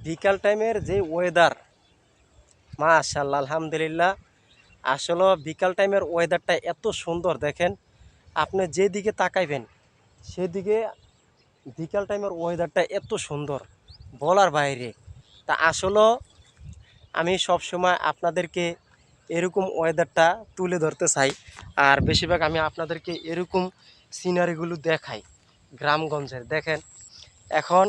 বিকাল টাইমের যে ওয়েদার, মাশাআল্লাহ আলহামদুলিল্লাহ। আসলে বিকাল টাইমের ওয়েদারটা এত সুন্দর, দেখেন আপনি যেদিকে তাকাইবেন সেদিকে বিকাল টাইমের ওয়েদারটা এত সুন্দর, বলার বাইরে। তা আসলে আমি সবসময় আপনাদেরকে এরকম ওয়েদারটা তুলে ধরতে চাই, আর বেশিরভাগ আমি আপনাদেরকে এরকম সিনারিগুলো দেখাই গ্রামগঞ্জের। দেখেন এখন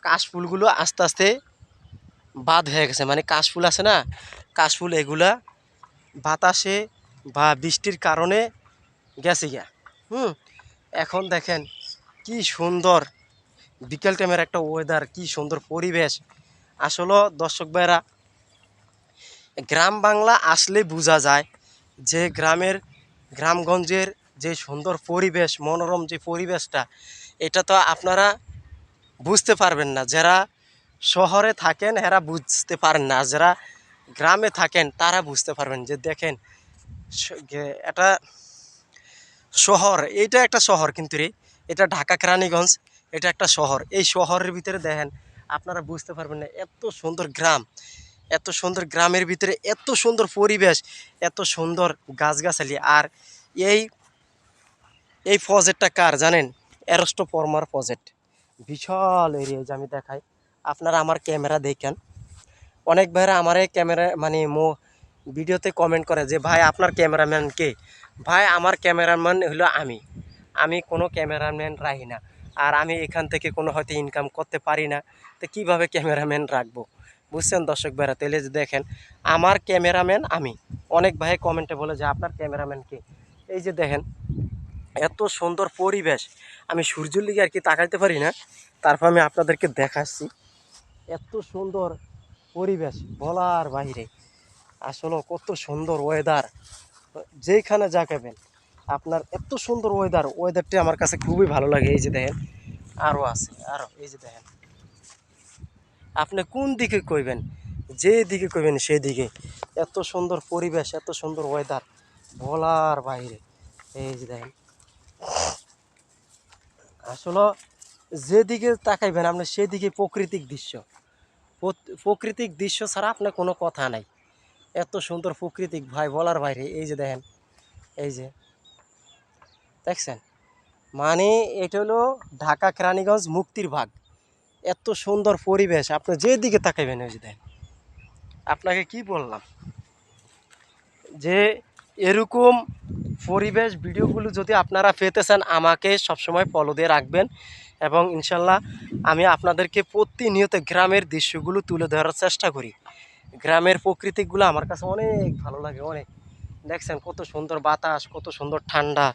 কাশফুলগুলো আস্তে আস্তে বাদ হয়ে গেছে, মানে কাশফুল আছে না, কাশফুল এগুলা বাতাসে বা বৃষ্টির কারণে গেছে গিয়া। এখন দেখেন কি সুন্দর বিকেল টাইমের একটা ওয়েদার, কি সুন্দর পরিবেশ। আসলে দর্শক ভাইরা, গ্রাম বাংলা আসলে বোঝা যায় যে গ্রামগঞ্জের যে সুন্দর পরিবেশ, মনোরম যে পরিবেশটা, এটা তো আপনারা বুঝতে পারবেন না। যারা শহরে থাকেন এরা বুঝতে পারেন না, যারা গ্রামে থাকেন তারা বুঝতে পারবেন। যে দেখেন এটা শহর, এইটা একটা শহর কিন্তু রে, এটা ঢাকা কেরানীগঞ্জ, এটা একটা শহর। এই শহরের ভিতরে দেখেন আপনারা বুঝতে পারবেন না, এত সুন্দর গ্রাম, এত সুন্দর গ্রামের ভিতরে এত সুন্দর পরিবেশ, এত সুন্দর গাছগাছালি। আর এই এই প্রজেক্টটা কার জানেন? অ্যারোস্টো পরমার প্রজেক্ট। বিশাল এরিয়া, যে আমি দেখাই আপনারা আমার ক্যামেরা দেখেন। অনেক ভাইরা আমার এই ক্যামেরা মানে ভিডিওতে কমেন্ট করে যে ভাই আপনার ক্যামেরাম্যান কে? ভাই আমার ক্যামেরাম্যান হলো আমি কোনো ক্যামেরাম্যান রাখি না। আর আমি এখান থেকে কোনো হয়তো ইনকাম করতে পারি না, তো কীভাবে ক্যামেরাম্যান রাখবো? বুঝছেন দর্শক ভাইরা? তাহলে যে দেখেন আমার ক্যামেরাম্যান আমি। অনেক ভাই কমেন্টে বলে যে আপনার ক্যামেরাম্যান কে? এই যে দেখেন এত সুন্দর পরিবেশ, আমি সূর্যের দিকে আর কি তাকাইতে পারি না, তারপর আমি আপনাদেরকে দেখাচ্ছি। এত সুন্দর পরিবেশ বলার বাইরে। আসলে কত সুন্দর ওয়েদার, যেইখানে যাকাবেন আপনার এত সুন্দর ওয়েদারটি আমার কাছে খুবই ভালো লাগে। এই যে দেখেন আরও আছে, আরও এই যে দেখেন, আপনি কোন দিকে কইবেন, যে দিকে কইবেন সেই দিকে এত সুন্দর পরিবেশ, এত সুন্দর ওয়েদার বলার বাইরে। এই যে দেখেন আসলে যেদিকে তাকাইবেন আপনি সেদিকে প্রাকৃতিক দৃশ্য, প্রাকৃতিক দৃশ্য ছাড়া আপনার কোনো কথা নাই। এত সুন্দর প্রাকৃতিক ভাই বলার বাইরে। এই যে দেখেন, এই যে দেখছেন, মানে এটা হলো ঢাকা কেরানীগঞ্জ মুক্তির ভাগ। এত সুন্দর পরিবেশ, আপনি যেদিকে তাকাইবেন ওই যে দেখেন। আপনাকে কি বললাম যে এরকম পরিবেশ ভিডিওগুলো যদি আপনারা পেতে চান আমাকে সবসময় ফলো দিয়ে রাখবেন, এবং ইনশাল্লাহ আমি আপনাদেরকে প্রতিনিয়ত গ্রামের দৃশ্যগুলো তুলে ধরার চেষ্টা করি। গ্রামের প্রকৃতিগুলো আমার কাছে অনেক ভালো লাগে, অনেক। দেখছেন কত সুন্দর বাতাস, কত সুন্দর ঠান্ডা,